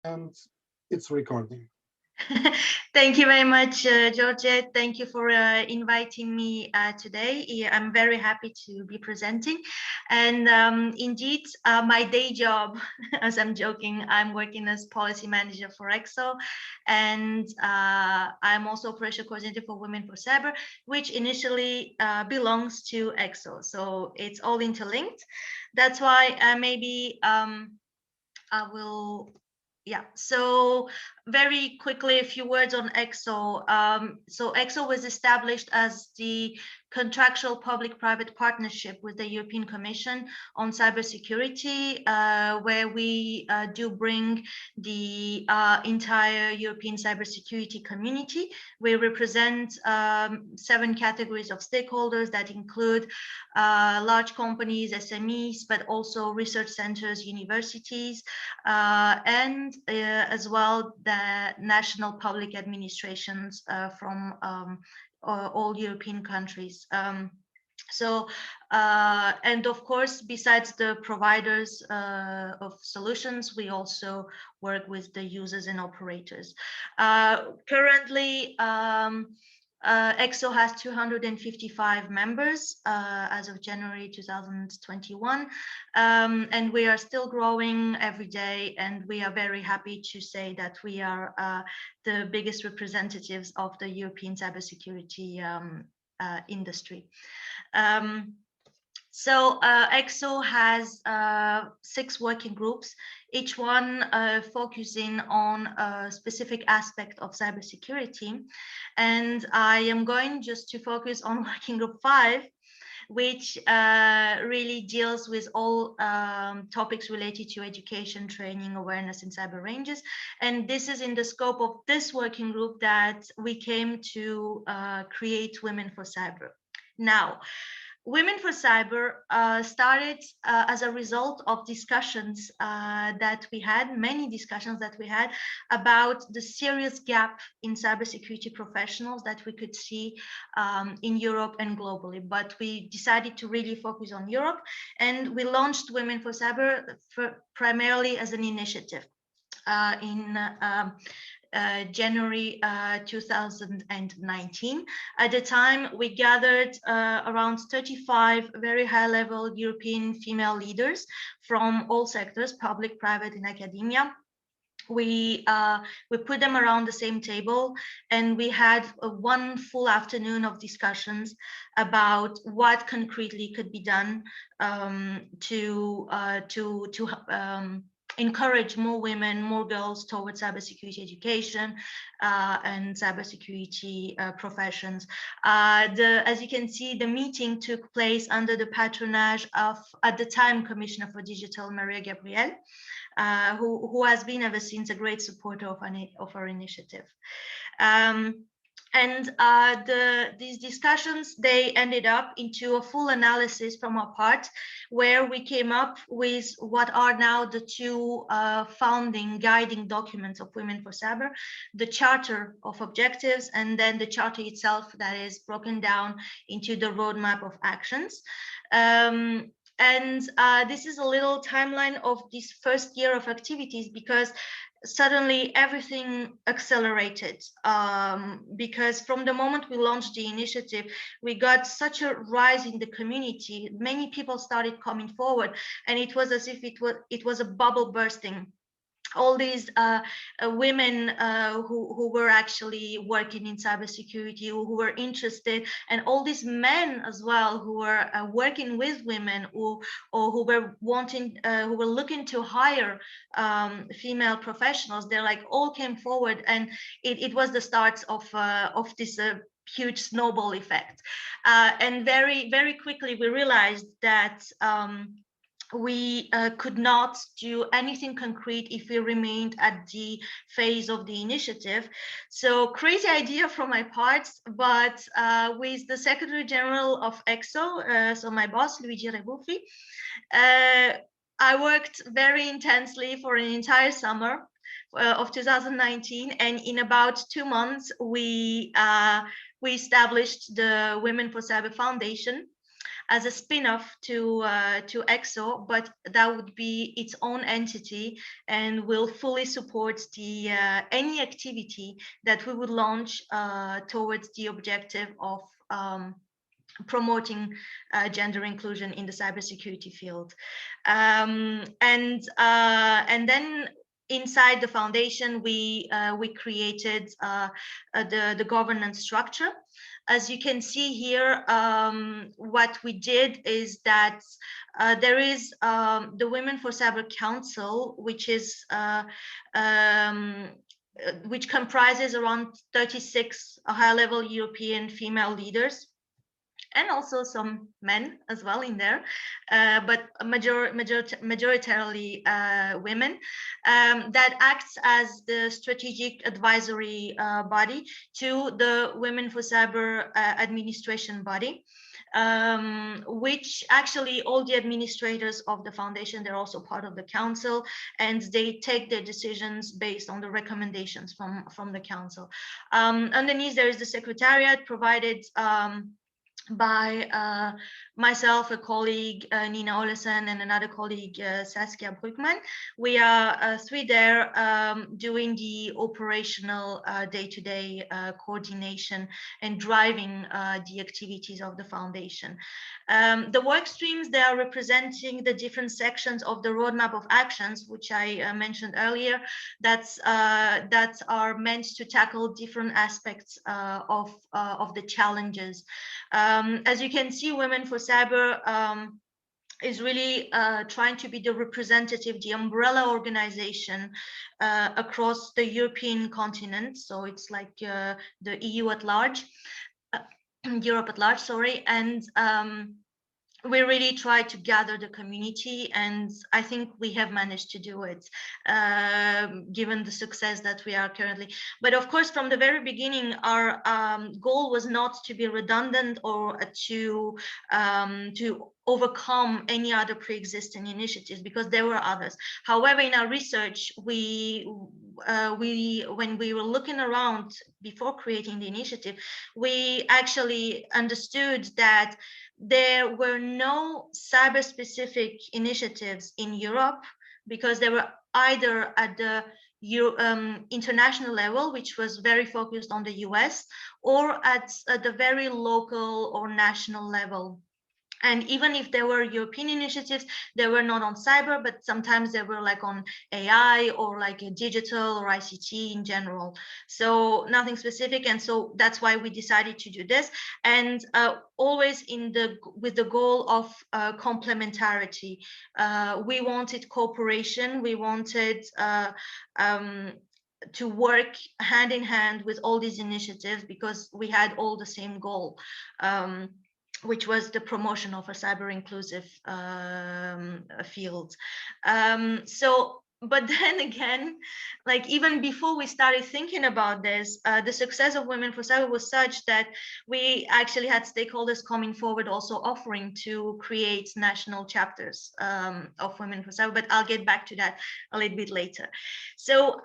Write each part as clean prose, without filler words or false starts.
and it's recording. Thank you very much, Georgette. Thank you for inviting me today. I'm very happy to be presenting. And indeed, my day job, as I'm joking, I'm working as policy manager for ECSO. And I'm also operation coordinator for Women4Cyber, which initially belongs to ECSO. So it's all interlinked. That's why maybe I will... Yeah, so very quickly, a few words on ECSO. So ECSO was established as the contractual public-private partnership with the European Commission on cybersecurity, where we do bring the entire European cybersecurity community. We represent 7 categories of stakeholders that include large companies, SMEs, but also research centers, universities, and as well the national public administrations from all European countries. And of course, besides the providers of solutions, we also work with the users and operators. Currently, ECSO has 255 members as of January 2021, and we are still growing every day, and we are very happy to say that we are the biggest representatives of the European cybersecurity industry. So ECSO has 6 working groups, each one focusing on a specific aspect of cybersecurity. And I am going just to focus on working group 5, which really deals with all topics related to education, training, awareness, and cyber ranges. And this is in the scope of this working group that we came to create Women4Cyber. Now, Women4Cyber started as a result of discussions that we had, many discussions that we had about the serious gap in cybersecurity professionals that we could see in Europe and globally. But we decided to really focus on Europe, and we launched Women4Cyber primarily as an initiative in January 2019. At the time, we gathered around 35 very high-level European female leaders from all sectors, public, private, and academia. We put them around the same table, and we had one full afternoon of discussions about what concretely could be done to encourage more women, more girls towards cybersecurity education and cybersecurity professions. As you can see, the meeting took place under the patronage of, at the time, Commissioner for Digital, Maria Gabriel, who has been ever since a great supporter of our initiative. These discussions, they ended up into a full analysis from our part, where we came up with what are now the 2 founding guiding documents of Women4Cyber, the Charter of Objectives, and then the Charter itself that is broken down into the roadmap of actions. This is a little timeline of this first year of activities, because suddenly everything accelerated, because from the moment we launched the initiative, we got such a rise in the community. Many people started coming forward, and it was as if it was a bubble bursting. All these women who were actually working in cybersecurity, who were interested, and all these men as well who were working with women, or who were looking to hire female professionals. They all came forward, and it was the start of this huge snowball effect. And very, very quickly we realized that we could not do anything concrete if we remained at the phase of the initiative. So crazy idea from my part, but with the Secretary General of ECSO, so my boss, Luigi Rebuffi, I worked very intensely for an entire summer of 2019, and in about 2 months, we established the Women4Cyber Foundation. as a spin-off to ECSO, but that would be its own entity and will fully support the any activity that we would launch towards the objective of promoting gender inclusion in the cybersecurity field. And then inside the foundation, we created the governance structure. As you can see here, what we did is that there is the Women4Cyber Council, which is which comprises around 36 high-level European female leaders, and also some men as well in there, but majoritarily women, that acts as the strategic advisory body to the Women4Cyber administration body, which actually all the administrators of the foundation, they're also part of the council, and they take their decisions based on the recommendations from the council. Underneath there is the secretariat provided by myself, a colleague, Nina Olesen, and another colleague, Saskia Brückmann. We are three there doing the operational day-to-day coordination and driving the activities of the foundation. The work streams, they are representing the different sections of the roadmap of actions, which I mentioned earlier, that are meant to tackle different aspects of the challenges. As you can see, Women4Cyber is really trying to be the representative, the umbrella organization across the European continent. So it's like the EU at large, Europe at large, sorry. And we really try to gather the community, and I think we have managed to do it, given the success that we are currently. But of course, from the very beginning, our goal was not to be redundant or to overcome any other pre-existing initiatives, because there were others. However, in our research, when we were looking around before creating the initiative, we actually understood that there were no cyber-specific initiatives in Europe, because they were either at the international level, which was very focused on the US, or at the very local or national level. And even if there were European initiatives, they were not on cyber, but sometimes they were like on AI or like a digital or ICT in general. So nothing specific. And so that's why we decided to do this. And always with the goal of complementarity. We wanted cooperation. We wanted to work hand in hand with all these initiatives, because we had all the same goal. Which was the promotion of a cyber inclusive field. But then again, like even before we started thinking about this, the success of Women4Cyber was such that we actually had stakeholders coming forward, also offering to create national chapters of Women4Cyber, but I'll get back to that a little bit later. So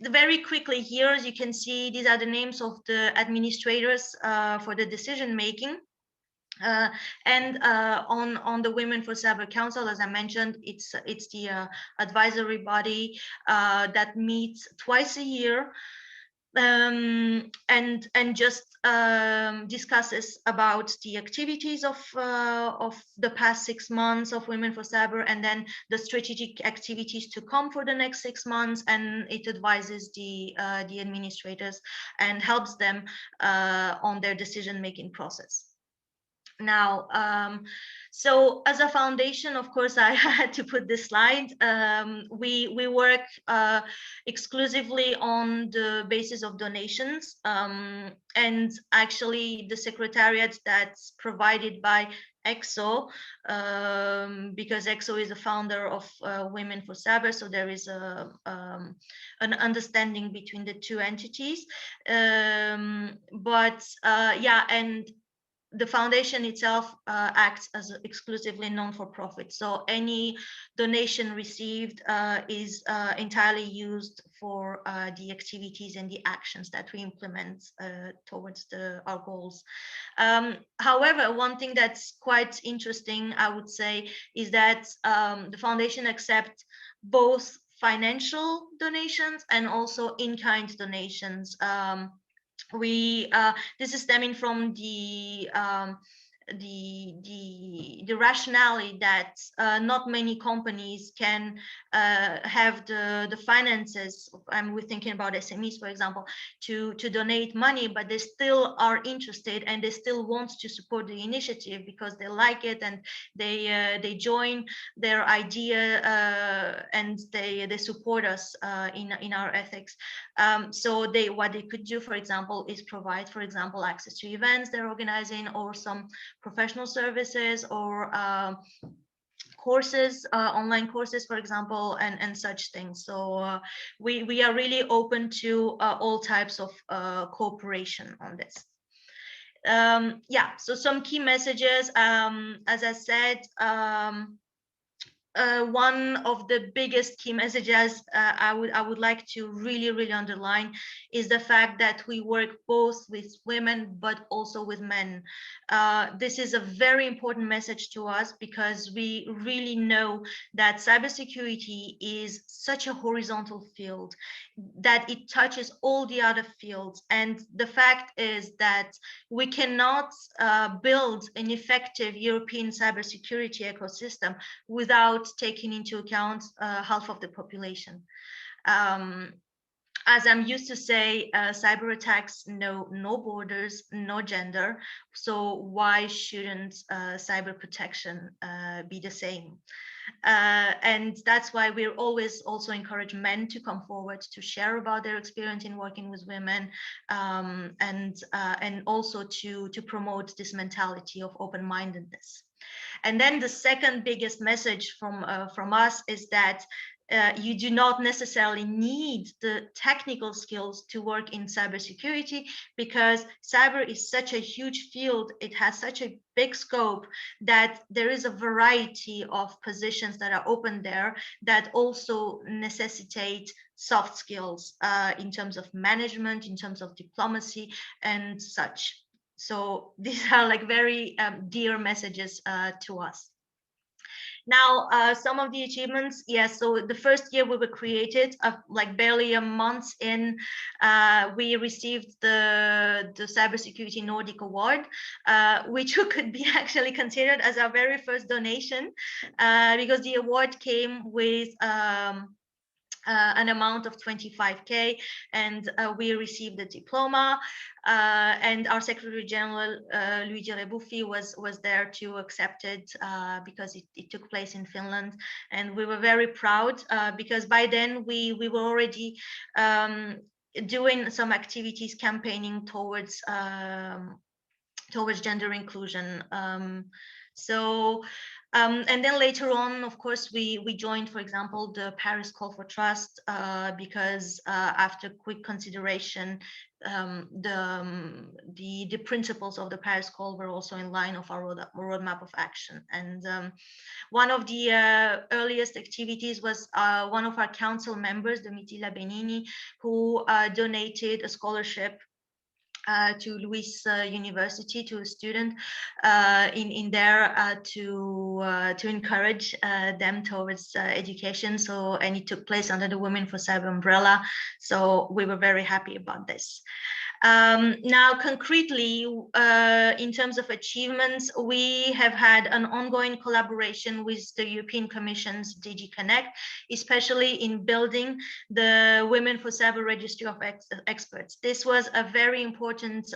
very quickly here, as you can see, these are the names of the administrators for the decision making. And on the Women4Cyber Council, as I mentioned, it's the advisory body that meets twice a year, and just discusses about the activities of the past 6 months of Women4Cyber, and then the strategic activities to come for the next 6 months, and it advises the administrators and helps them on their decision-making process. Now, so as a foundation, of course, I had to put this slide. We work exclusively on the basis of donations, and actually the secretariat that's provided by ECSO, because ECSO is the founder of Women4Cyber, so there is an understanding between the two entities. But yeah, and the foundation itself acts as exclusively non-for-profit. So any donation received is entirely used for the activities and the actions that we implement towards our goals. However, one thing that's quite interesting, I would say, is that the foundation accepts both financial donations and also in-kind donations. This is stemming from the rationale that not many companies can have the finances. We're thinking about SMEs, for example, to donate money, but they still are interested and they still want to support the initiative because they like it and they join their idea and they support us in our ethics. So what they could do, for example, is provide, for example, access to events they're organizing, or some professional services, or courses, online courses, for example, and such things. So we are really open to all types of cooperation on this. Yeah, so some key messages, as I said, one of the biggest key messages I would like to really underline is the fact that we work both with women but also with men. This is a very important message to us because we really know that cybersecurity is such a horizontal field that it touches all the other fields, and the fact is that we cannot build an effective European cybersecurity ecosystem without taking into account half of the population. As I'm used to say, cyber attacks know no borders, no gender. So why shouldn't cyber protection be the same? And that's why we always also encourage men to come forward to share about their experience in working with women, and also to promote this mentality of open-mindedness. And then the second biggest message from us is that you do not necessarily need the technical skills to work in cybersecurity, because cyber is such a huge field. It has such a big scope that there is a variety of positions that are open there that also necessitate soft skills in terms of management, in terms of diplomacy and such. So these are like very dear messages to us. Now, some of the achievements, yes. So the first year we were created, like barely a month in, we received the Cybersecurity Nordic Award, which could be actually considered as our very first donation, because the award came with an amount of 25K, and we received the diploma, and our Secretary General Luigi Rebuffi was there to accept it because it took place in Finland, and we were very proud because by then we were already doing some activities campaigning towards gender inclusion. And then later on, of course, we joined, for example, the Paris Call for Trust, because after quick consideration, the principles of the Paris Call were also in line of our roadmap of action. And one of the earliest activities was one of our council members, Domitilla Benini, who donated a scholarship to Luis University, to a student in there to encourage them towards education. So, and it took place under the Women4Cyber umbrella. So we were very happy about this. Now, concretely, in terms of achievements, we have had an ongoing collaboration with the European Commission's DG Connect, especially in building the Women4Cyber Registry of Experts. This was a very important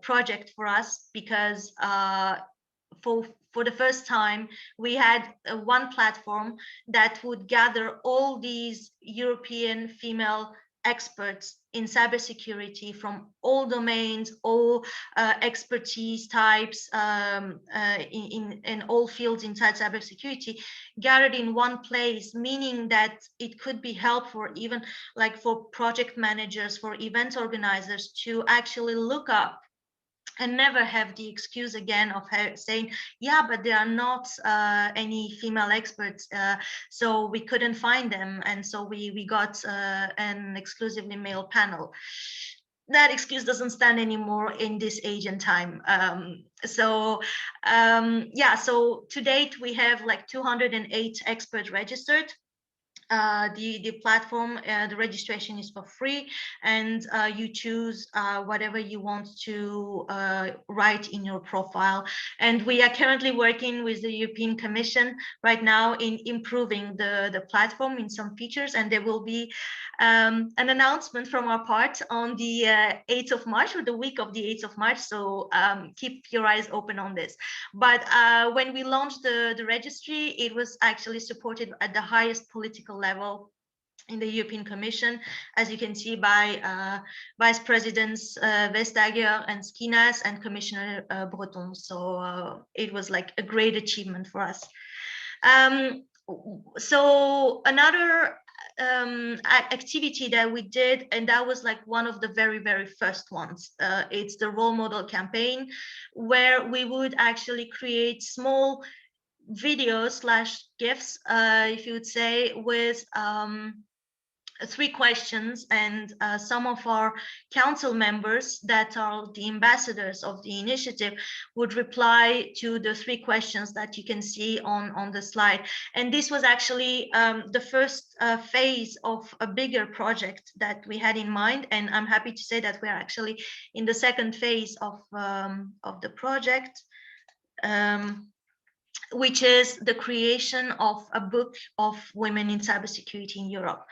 project for us because for the first time, we had one platform that would gather all these European female experts in cybersecurity from all domains, all expertise types, in all fields inside cybersecurity, gathered in one place, meaning that it could be helpful even like for project managers, for event organizers to actually look up and never have the excuse again of saying, yeah, but there are not any female experts, so we couldn't find them, and so we got an exclusively male panel. That excuse doesn't stand anymore in this age and time. Yeah, so to date we have like 208 experts registered. The platform, the registration is for free, and you choose whatever you want to write in your profile. And we are currently working with the European Commission right now in improving the platform in some features, and there will be an announcement from our part on the 8th of March, or the week of the 8th of March, so keep your eyes open on this. But when we launched the registry, it was actually supported at the highest political level in the European Commission, as you can see by Vice Presidents Vestager and Skinas and Commissioner Breton. So it was like a great achievement for us. So another activity that we did, and that was like one of the very first ones, it's the role model campaign, where we would actually create small videos / GIFs, if you would say, with 3 questions, and some of our council members that are the ambassadors of the initiative would reply to the 3 questions that you can see on the slide. And this was actually the first phase of a bigger project that we had in mind, and I'm happy to say that we're actually in the second phase of the project, which is the creation of a book of women in cybersecurity in Europe.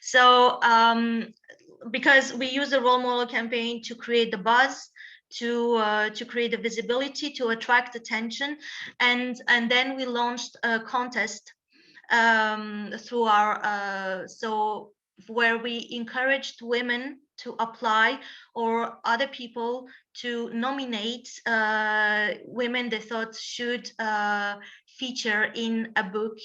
So because we use the role model campaign to create the buzz, to create the visibility, to attract attention, and then we launched a contest through our so where we encouraged women to apply, or other people to nominate women they thought should feature in a book.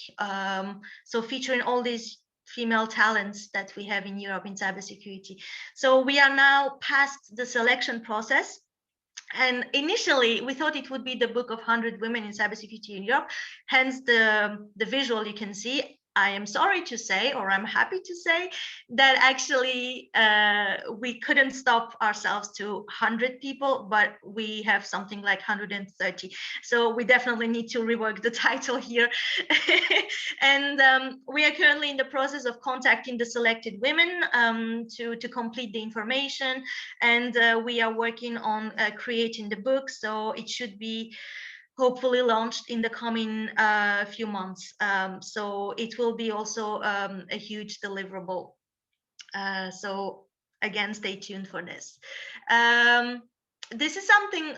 So featuring all these female talents that we have in Europe in cybersecurity. So we are now past the selection process. And initially, we thought it would be the book of 100 women in cybersecurity in Europe. Hence the visual you can see. I am sorry to say, or I'm happy to say, that actually we couldn't stop ourselves to 100 people, but we have something like 130. So we definitely need to rework the title here. And we are currently in the process of contacting the selected women to complete the information. And we are working on creating the book. So it should be hopefully launched in the coming few months. So it will be also a huge deliverable. So again, stay tuned for this. This is something,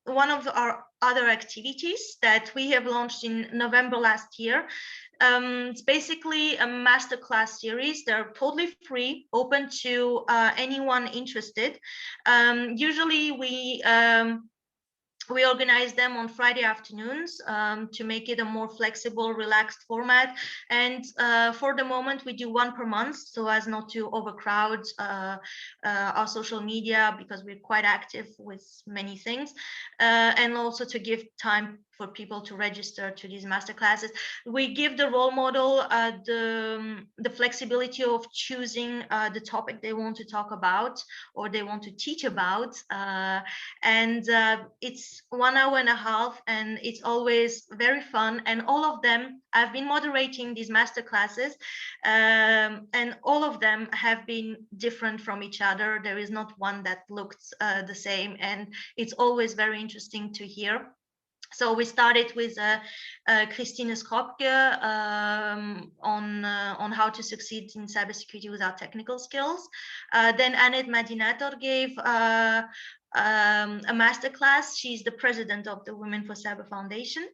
one of our other activities that we have launched in November last year. It's basically a masterclass series. They're totally free, open to anyone interested. Usually we organize them on Friday afternoons to make it a more flexible, relaxed format. And for the moment, we do 1 per month, so as not to overcrowd our social media, because we're quite active with many things, and also to give time for people to register to these masterclasses. We give the role model the flexibility of choosing the topic they want to talk about or they want to teach about, and it's 1 hour and a half, and it's always very fun. And all of them, I've been moderating these masterclasses, and all of them have been different from each other. There is not one that looked the same, and it's always very interesting to hear. So we started with Christine Skopke on how to succeed in cybersecurity without technical skills. Then Annette Madinator gave a masterclass. She's the president of the Women4Cyber Foundation.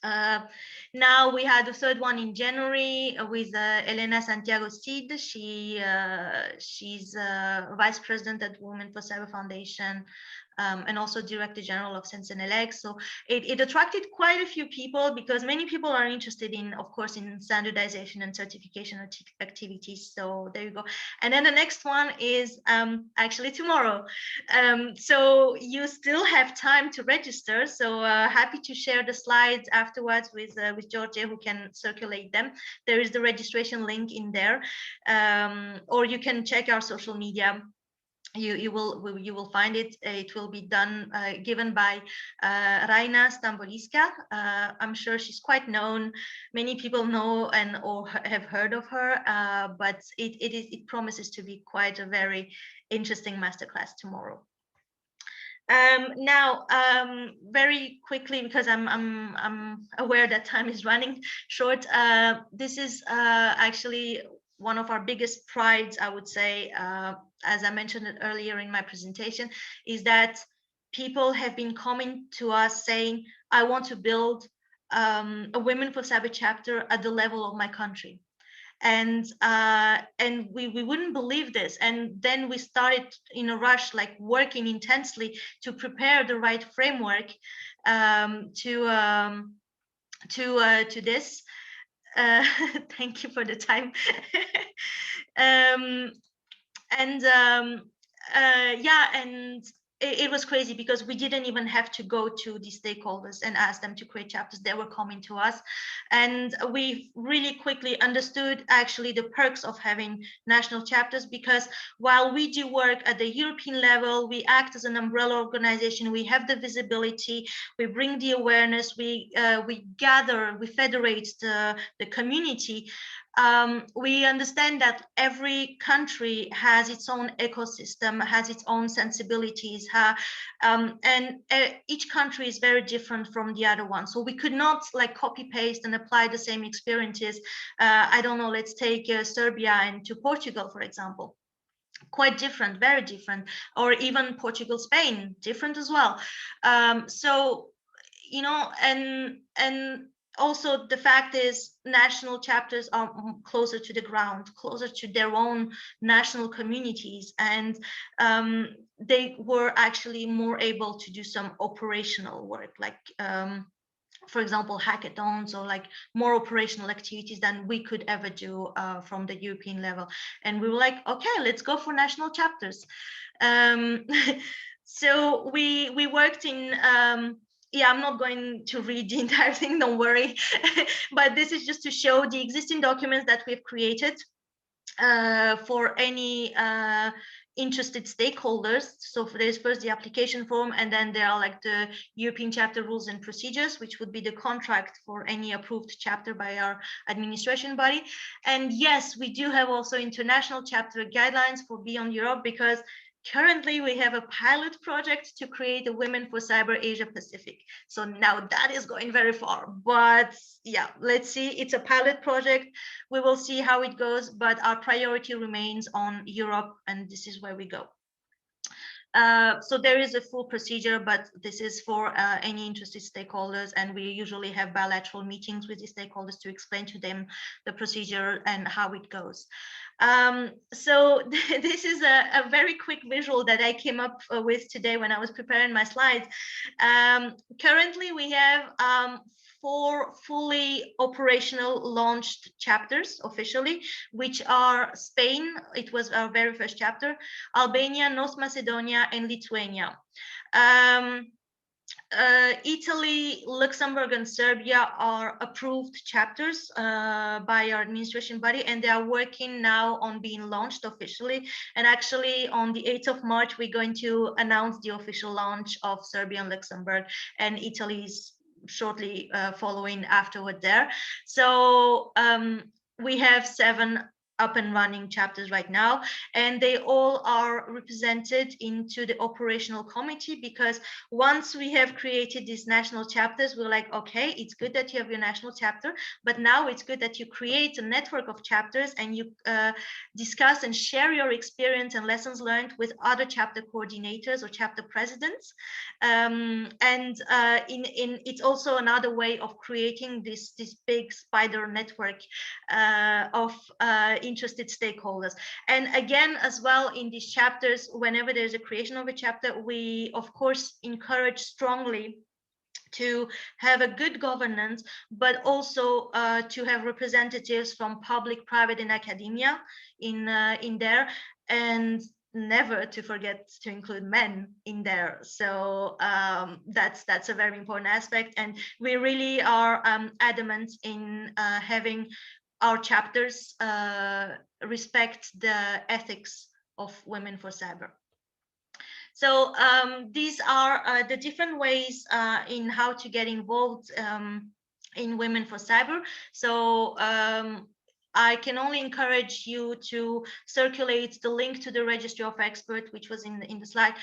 Now we had the 3rd one in January with Elena Santiago Cid. She's vice president at Women4Cyber Foundation and also Director General of Sensenelec. So it attracted quite a few people because many people are interested in, of course, in standardization and certification activities. So there you go. And then the next one is actually tomorrow. So you still have time to register. So happy to share the slides afterwards with Georgia, who can circulate them. There is the registration link in there, or you can check our social media. You will find it. It will be done, given by Raina Stamboliska. I'm sure she's quite known. Many people know and or have heard of her, but it promises to be quite a very interesting masterclass tomorrow. Now, very quickly, because I'm aware that time is running short. This is actually one of our biggest prides, I would say, as I mentioned it earlier in my presentation, is that people have been coming to us saying, I want to build a Women4Cyber chapter at the level of my country. And we wouldn't believe this, and then we started in a rush, like working intensely to prepare the right framework to this. Thank you for the time. Yeah, and it was crazy because we didn't even have to go to the stakeholders and ask them to create chapters. They were coming to us, and we really quickly understood actually the perks of having national chapters, because while we do work at the European level, we act as an umbrella organization, we have the visibility, we bring the awareness, we gather, we federate the community. We understand that every country has its own ecosystem, has its own sensibilities, and each country is very different from the other one. So we could not like copy paste and apply the same experiences. I don't know, let's take Serbia and to Portugal, for example. Quite different, very different, or even Portugal, Spain, different as well. So, you know, and also the fact is national chapters are closer to the ground, closer to their own national communities, and they were actually more able to do some operational work, like for example, hackathons or like more operational activities than we could ever do from the European level. And we were like, okay, let's go for national chapters. So we worked in yeah, I'm not going to read the entire thing, don't worry. But this is just to show the existing documents that we've created for any interested stakeholders. So there's first the application form, and then there are like the European chapter rules and procedures, which would be the contract for any approved chapter by our administration body. And yes, we do have also international chapter guidelines for Beyond Europe, because currently we have a pilot project to create a Women4Cyber Asia Pacific. So now that is going very far, but yeah, let's see. It's a pilot project. We will see how it goes, but our priority remains on Europe, and this is where we go. So there is a full procedure, but this is for any interested stakeholders, and we usually have bilateral meetings with the stakeholders to explain to them the procedure and how it goes. So this is a very quick visual that I came up with today when I was preparing my slides. Currently, we have 4 fully operational launched chapters officially, which are Spain, it was our very first chapter, Albania, North Macedonia, and Lithuania. Italy, Luxembourg, and Serbia are approved chapters by our administration body, and they are working now on being launched officially. And actually, on the 8th of March, we're going to announce the official launch of Serbia and Luxembourg, and Italy's shortly following afterward there. So we have 7 up and running chapters right now, and they all are represented into the operational committee, because once we have created these national chapters, we're like, okay, it's good that you have your national chapter, but now it's good that you create a network of chapters and you discuss and share your experience and lessons learned with other chapter coordinators or chapter presidents. It's also another way of creating this big spider network of interested stakeholders. And again, as well, in these chapters, whenever there's a creation of a chapter, we of course encourage strongly to have a good governance, but also to have representatives from public, private, and academia in there, and never to forget to include men in there. So that's a very important aspect, and we really are adamant in having our chapters respect the ethics of Women4Cyber. So these are the different ways in how to get involved in Women4Cyber. So I can only encourage you to circulate the link to the registry of experts, which was in the slide,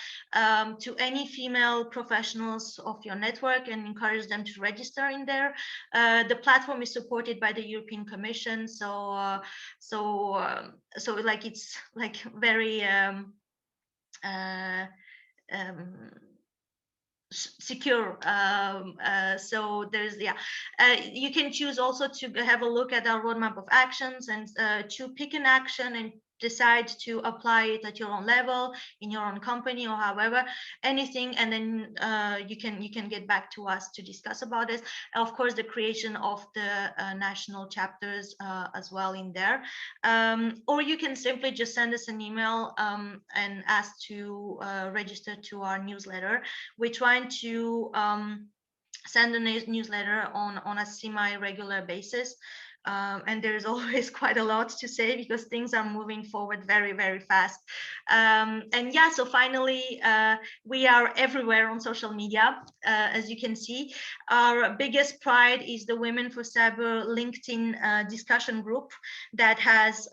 to any female professionals of your network, and encourage them to register in there. The platform is supported by the European Commission, so like it's like very secure. So there's you can choose also to have a look at our roadmap of actions, and to pick an action and decide to apply it at your own level, in your own company, or however, anything, and then you can get back to us to discuss about this. Of course, the creation of the national chapters as well in there, or you can simply just send us an email and ask to register to our newsletter. We're trying to send a newsletter on a semi-regular basis. And there's always quite a lot to say because things are moving forward very, very fast. And yeah, so finally, we are everywhere on social media, as you can see. Our biggest pride is the Women4Cyber LinkedIn discussion group that has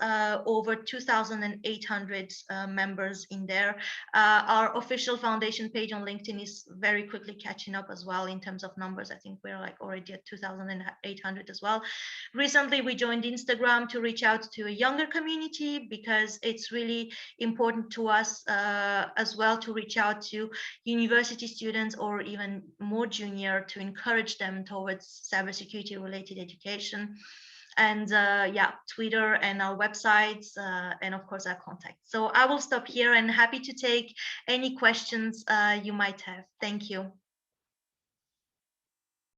over 2,800 members in there. Our official foundation page on LinkedIn is very quickly catching up as well in terms of numbers. I think we're like already at 2,800 as well. Recently, we joined Instagram to reach out to a younger community because it's really important to us as well to reach out to university students or even more junior to encourage them towards cybersecurity related education. And yeah, Twitter and our websites, and of course our contact. So I will stop here and happy to take any questions you might have. Thank you.